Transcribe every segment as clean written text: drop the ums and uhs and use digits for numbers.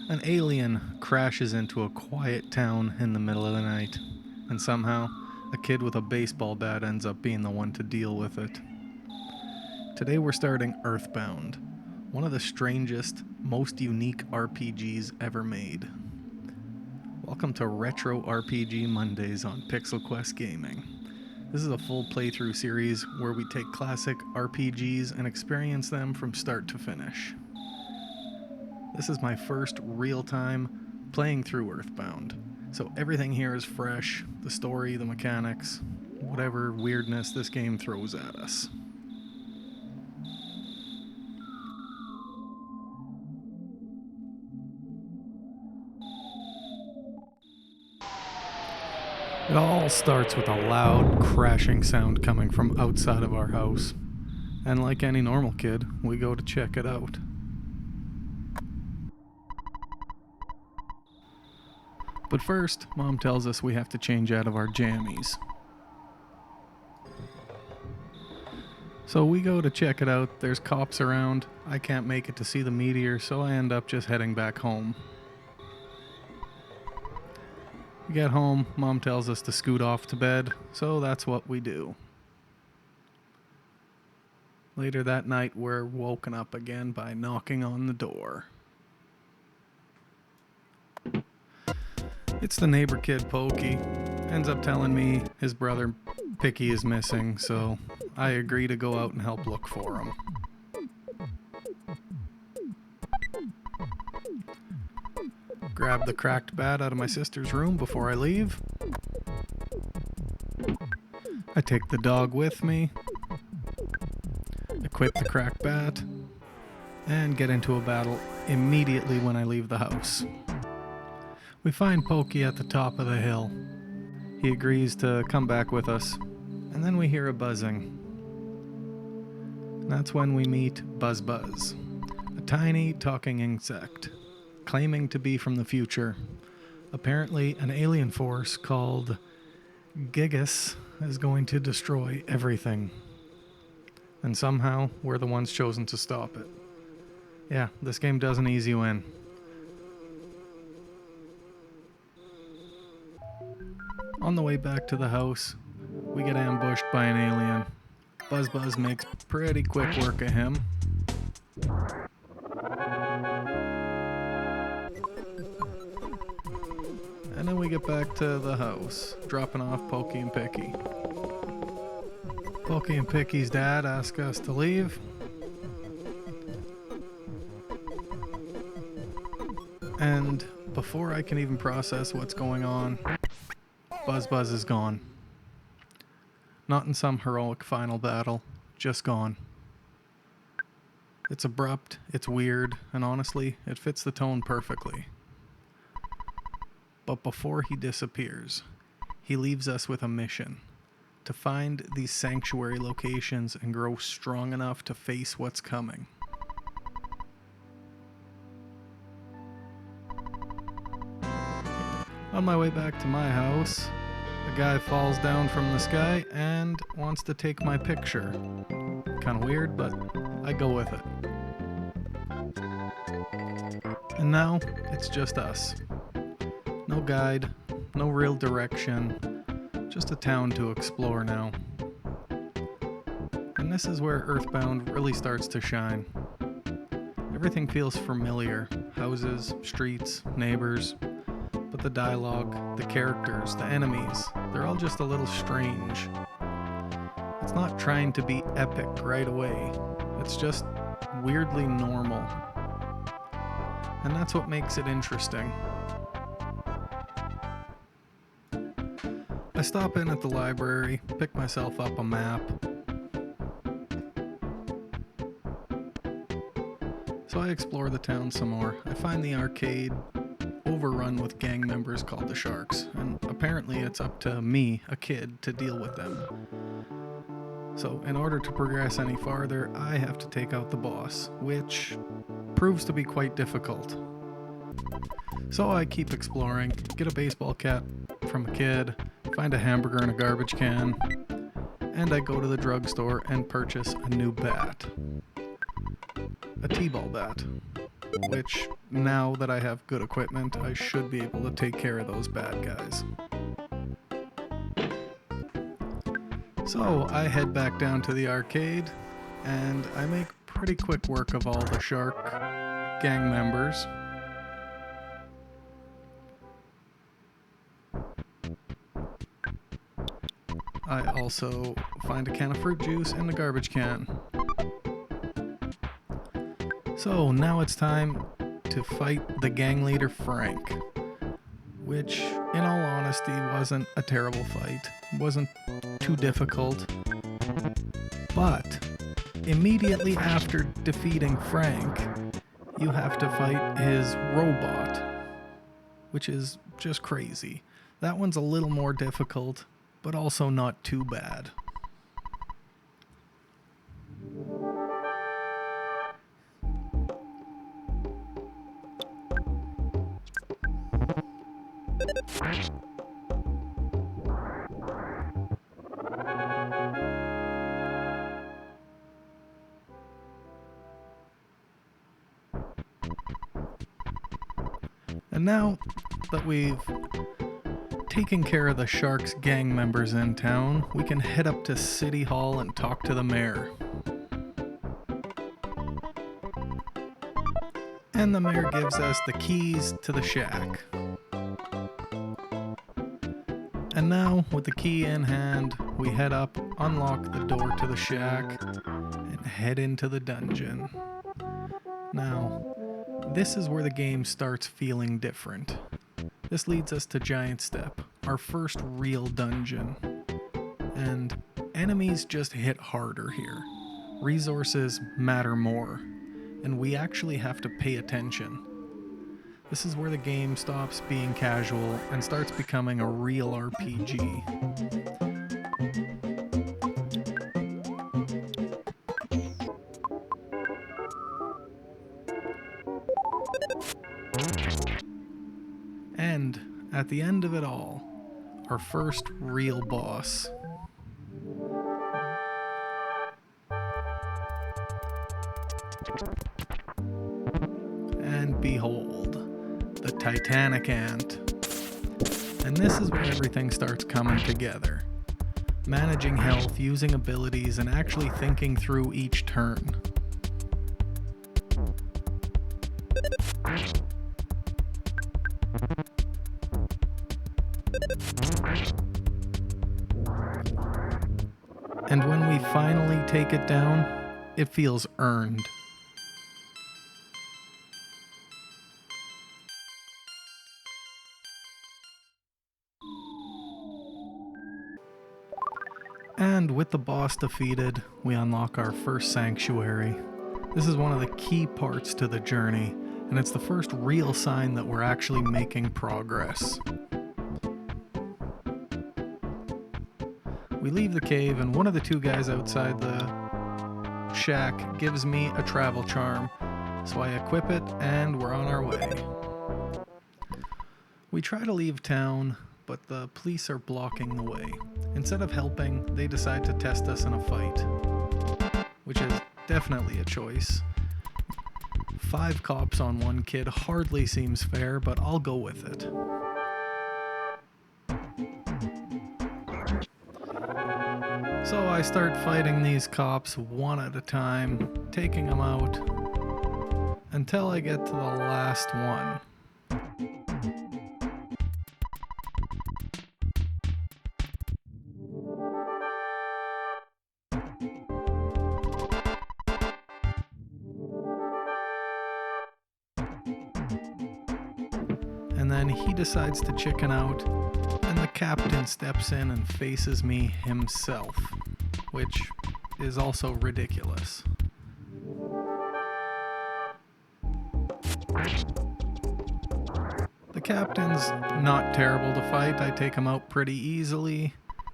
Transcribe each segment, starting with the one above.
An alien crashes into a quiet town in the middle of the night, and somehow, a kid with a baseball bat ends up being the one to deal with it. Today we're starting EarthBound, one of the strangest, most unique RPGs ever made. Welcome to Retro RPG Mondays on Pixel Quest Gaming. This is a full playthrough series where we take classic RPGs and experience them from start to finish. This is my first real time playing through EarthBound, so everything here is fresh, the story, the mechanics, whatever weirdness this game throws at us. It all starts with a loud crashing sound coming from outside of our house, and like any normal kid, we go to check it out. But first, Mom tells us we have to change out of our jammies. So we go to check it out. There's cops around. I can't make it to see the Meteor, so I end up just heading back home. We get home, Mom tells us to scoot off to bed, so that's what we do. Later that night, we're woken up again by knocking on the door. It's the neighbor kid, Pokey. Ends up telling me his brother, Pokey, is missing, so I agree to go out and help look for him. Grab the cracked bat out of my sister's room before I leave. I take the dog with me, equip the cracked bat, and get into a battle immediately when I leave the house. We find Pokey at the top of the hill. He agrees to come back with us, and then we hear a buzzing. And that's when we meet Buzz Buzz, a tiny talking insect, claiming to be from the future. Apparently, an alien force called Gigas is going to destroy everything. And somehow, we're the ones chosen to stop it. Yeah, this game does an easy win. On the way back to the house, we get ambushed by an alien. Buzz Buzz makes pretty quick work of him. And then we get back to the house, dropping off Pokey and Pokey. Pokey and Pokey's dad ask us to leave. And before I can even process what's going on, Buzz Buzz is gone. Not in some heroic final battle, just gone. It's abrupt, it's weird, and honestly, it fits the tone perfectly. But before he disappears, he leaves us with a mission: to find these sanctuary locations and grow strong enough to face what's coming. On my way back to my house, a guy falls down from the sky and wants to take my picture. Kinda weird, but I go with it. And now, it's just us. No guide, no real direction, just a town to explore now. And this is where EarthBound really starts to shine. Everything feels familiar: houses, streets, neighbors. But the dialogue, the characters, the enemies, they're all just a little strange. It's not trying to be epic right away. It's just weirdly normal. And that's what makes it interesting. I stop in at the library, pick myself up a map. So I explore the town some more. I find the arcade overrun with gang members called the Sharks, and apparently it's up to me, a kid, to deal with them. So in order to progress any farther, I have to take out the boss, which proves to be quite difficult. So I keep exploring, get a baseball cap from a kid, find a hamburger in a garbage can, and I go to the drugstore and purchase a new bat. A T-ball bat. which, now that I have good equipment, I should be able to take care of those bad guys. So I head back down to the arcade, and I make pretty quick work of all the shark gang members. I also find a can of fruit juice in the garbage can. So now it's time to fight the gang leader Frank, which, in all honesty, wasn't a terrible fight. It wasn't too difficult. But immediately after defeating Frank, you have to fight his robot, which is just crazy. That one's a little more difficult, but also not too bad. And now that we've taken care of the Sharks gang members in town, we can head up to City Hall and talk to the mayor. And the mayor gives us the keys to the shack. And now, with the key in hand, we head up, unlock the door to the shack, and head into the dungeon. Now, this is where the game starts feeling different. This leads us to Giant Step, our first real dungeon. And enemies just hit harder here. Resources matter more, and we actually have to pay attention. This is where the game stops being casual and starts becoming a real RPG. And at the end of it all, our first real boss. And behold, the Titanic Ant. And this is where everything starts coming together. Managing health, using abilities, and actually thinking through each turn. And when we finally take it down, it feels earned. And with the boss defeated, we unlock our first sanctuary. This is one of the key parts to the journey, and it's the first real sign that we're actually making progress. We leave the cave, and one of the two guys outside the shack gives me a travel charm, so I equip it, and we're on our way. We try to leave town, but the police are blocking the way. Instead of helping, they decide to test us in a fight, which is definitely a choice. 5 cops on one kid hardly seems fair, but I'll go with it. So I start fighting these cops one at a time, taking them out, until I get to the last one. And then he decides to chicken out, and the captain steps in and faces me himself, which is also ridiculous. The captain's not terrible to fight. I take him out pretty easily,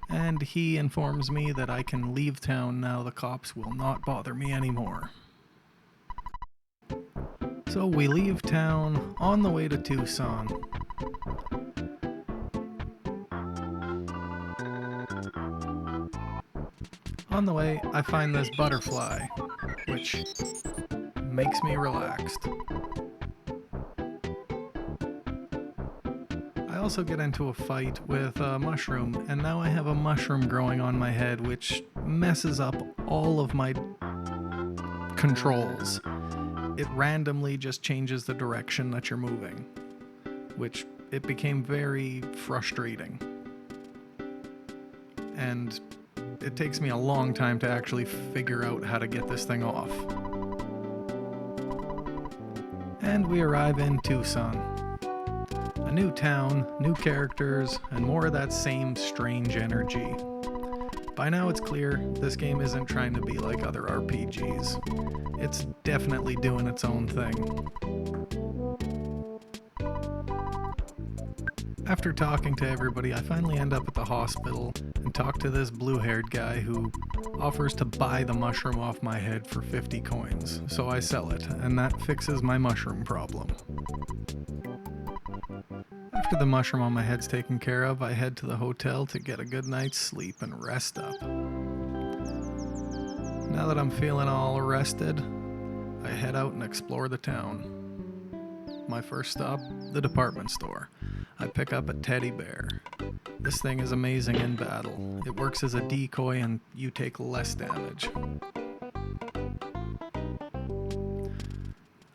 and he informs me that I can leave town now. The cops will not bother me anymore. So we leave town on the way to Tucson. On the way, I find this butterfly, which makes me relaxed. also get into a fight with a mushroom, and now I have a mushroom growing on my head, which messes up all of my controls. It randomly just changes the direction that you're moving, which it became very frustrating. And it takes me a long time to actually figure out how to get this thing off. And we arrive in Tucson. A new town, new characters, and more of that same strange energy. By now it's clear this game isn't trying to be like other RPGs. It's definitely doing its own thing. After talking to everybody, I finally end up at the hospital and talk to this blue-haired guy who offers to buy the mushroom off my head for 50 coins. So I sell it, and that fixes my mushroom problem. After the mushroom on my head's taken care of, I head to the hotel to get a good night's sleep and rest up. Now that I'm feeling all rested, I head out and explore the town. My first stop, the department store. I pick up a teddy bear. This thing is amazing in battle. It works as a decoy and you take less damage.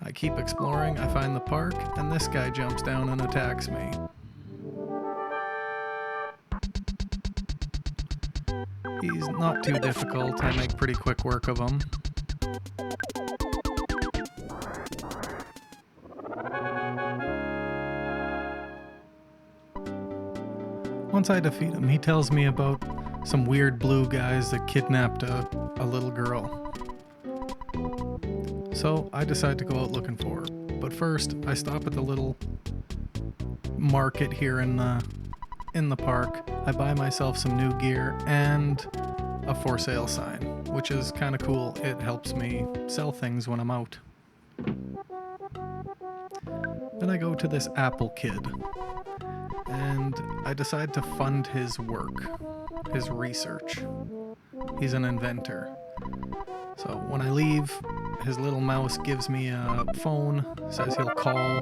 I keep exploring, I find the park, and this guy jumps down and attacks me. He's not too difficult, I make pretty quick work of him. Once I defeat him, he tells me about some weird blue guys that kidnapped a little girl. So I decide to go out looking for her. But first, I stop at the little market here in the park. I buy myself some new gear and a for sale sign, which is kind of cool. It helps me sell things when I'm out. Then I go to this Apple kid, and I decide to fund his work, his research. He's an inventor. So when I leave, his little mouse gives me a phone, says he'll call.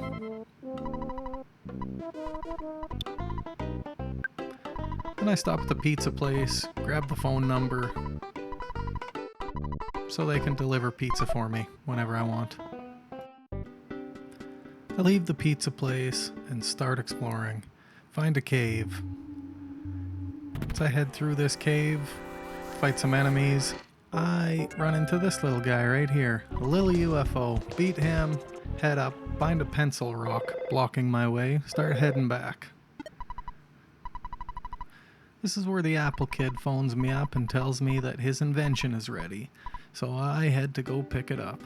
Then I stop at the pizza place, grab the phone number, so they can deliver pizza for me whenever I want. I leave the pizza place and start exploring. Find a cave. As I head through this cave, fight some enemies, I run into this little guy right here, a little UFO. Beat him, head up, find a pencil rock blocking my way, start heading back. This is where the Apple kid phones me up and tells me that his invention is ready, so I head to go pick it up.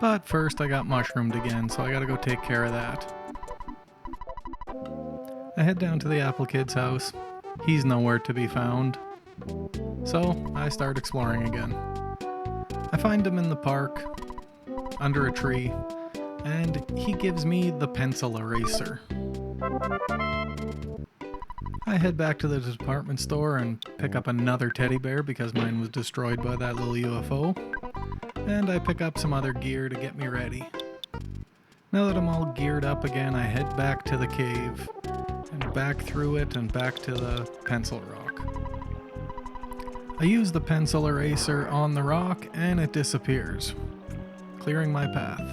But first I got mushroomed again, so I gotta go take care of that. I head down to the Apple kid's house. He's nowhere to be found. So I start exploring again. I find him in the park, under a tree, and he gives me the pencil eraser. I head back to the department store and pick up another teddy bear because mine was destroyed by that little UFO. And I pick up some other gear to get me ready. Now that I'm all geared up again, I head back to the cave, and back through it and back to the pencil rock. I use the pencil eraser on the rock and it disappears, clearing my path.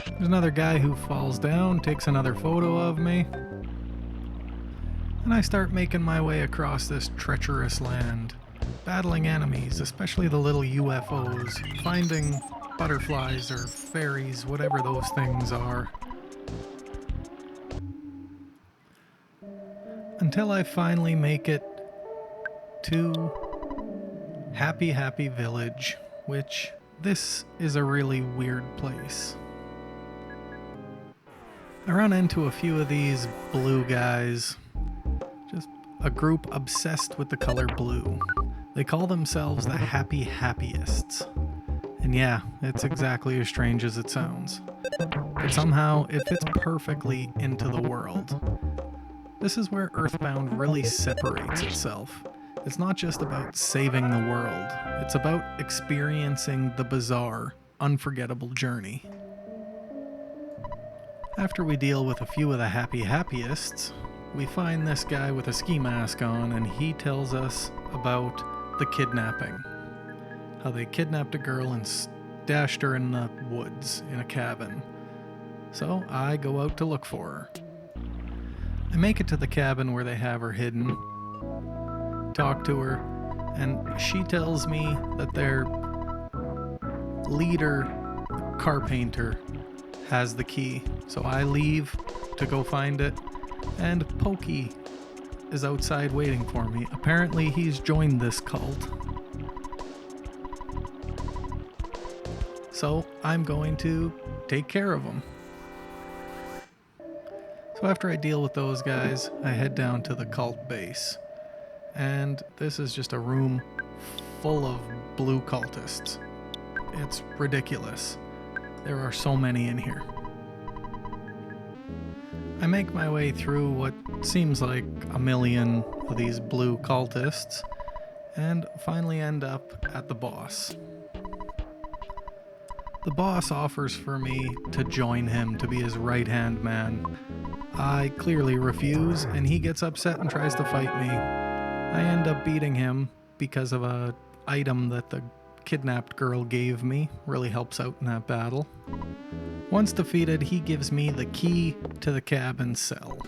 There's another guy who falls down, takes another photo of me, and I start making my way across this treacherous land, battling enemies, especially the little UFOs, finding butterflies or fairies, whatever those things are. Until I finally make it to Happy Happy Village, which this is a really weird place. I run into a few of these blue guys, just a group obsessed with the color blue. They call themselves the Happy Happyists. And yeah, it's exactly as strange as it sounds. But somehow it fits perfectly into the world. This is where EarthBound really separates itself. It's not just about saving the world, it's about experiencing the bizarre, unforgettable journey. After we deal with a few of the happiest, we find this guy with a ski mask on, and he tells us about the kidnapping. How they kidnapped a girl and stashed her in the woods in a cabin. So I go out to look for her. I make it to the cabin where they have her hidden, talk to her, and she tells me that their leader, car painter, has the key. So I leave to go find it, and Pokey is outside waiting for me. Apparently he's joined this cult. So I'm going to take care of him. So after I deal with those guys, I head down to the cult base. And this is just a room full of blue cultists. It's ridiculous. There are so many in here. I make my way through what seems like a million of these blue cultists, and finally end up at the boss. The boss offers for me to join him to be his right-hand man. I clearly refuse, and he gets upset and tries to fight me. I end up beating him because of an item that the kidnapped girl gave me. Really helps out in that battle. Once defeated, he gives me the key to the cabin cell.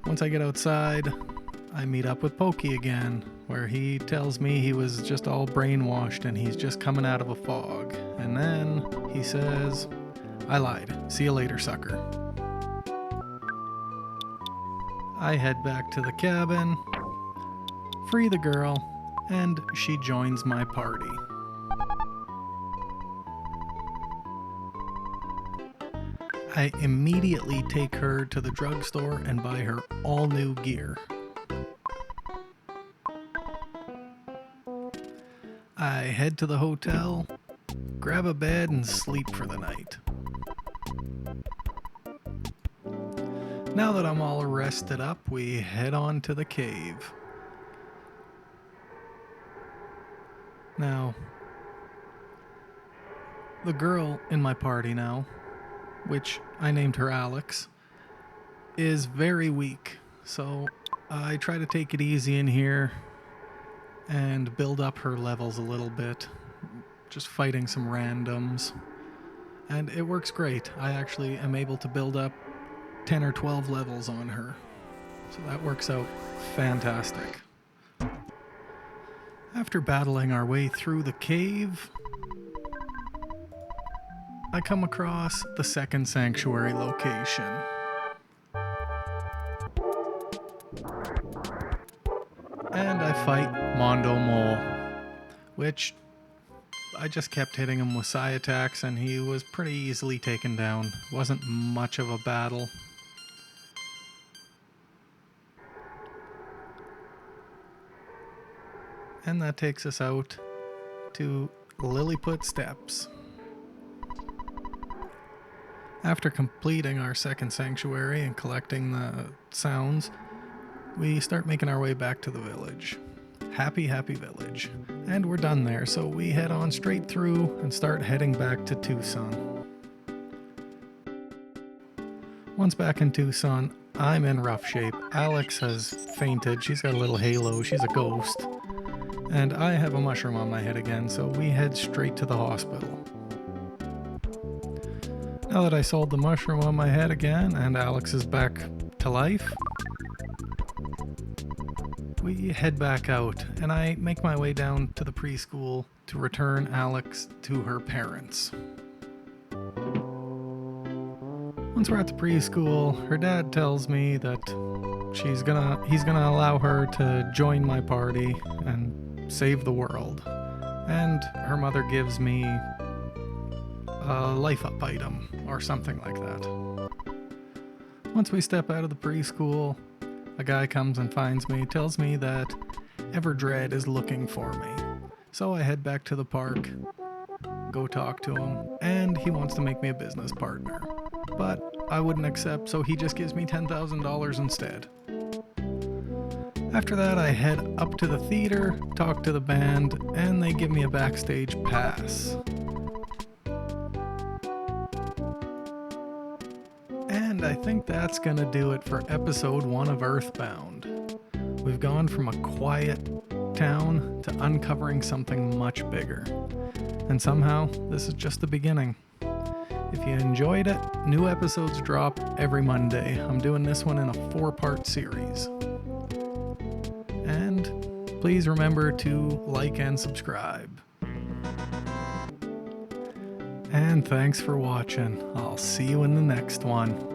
Once I get outside, I meet up with Pokey again, where he tells me he was just all brainwashed and he's just coming out of a fog. And then he says, "I lied. See you later, sucker." I head back to the cabin, free the girl, and she joins my party. I immediately take her to the drugstore and buy her all new gear. I head to the hotel, grab a bed, and sleep for the night. Now that I'm all rested up, we head on to the cave. Now, the girl in my party now, which I named her Alex, is very weak. So I try to take it easy in here and build up her levels a little bit, just fighting some randoms. And it works great. I actually am able to build up 10 or 12 levels on her. So that works out fantastic. After battling our way through the cave, I come across the second sanctuary location. And I fight Mondo Mole, which I just kept hitting him with psi attacks and he was pretty easily taken down. Wasn't much of a battle. And that takes us out to Lilliput Steps. After completing our second sanctuary and collecting the sounds, we start making our way back to the village. Happy, happy village. And we're done there, so we head on straight through and start heading back to Tucson. Once back in Tucson, I'm in rough shape. Alex has fainted. She's got a little halo. She's a ghost. And I have a mushroom on my head again, so we head straight to the hospital. Now that I sold the mushroom on my head again and Alex is back to life, we head back out and I make my way down to the preschool to return Alex to her parents. Once we're at the preschool, her dad tells me that he's gonna allow her to join my party and save the world. And her mother gives me a life up item or something like that. Once we step out of the preschool, a guy comes and finds me, tells me that Everdread is looking for me. So I head back to the park, go talk to him, and he wants to make me a business partner. But I wouldn't accept, so he just gives me $10,000 instead. After that, I head up to the theater, talk to the band, and they give me a backstage pass. think that's gonna do it for episode 1 of EarthBound. We've gone from a quiet town to uncovering something much bigger. And somehow, this is just the beginning. If you enjoyed it, new episodes drop every Monday. I'm doing this one in a 4-part series. And please remember to like and subscribe. And thanks for watching. I'll see you in the next one.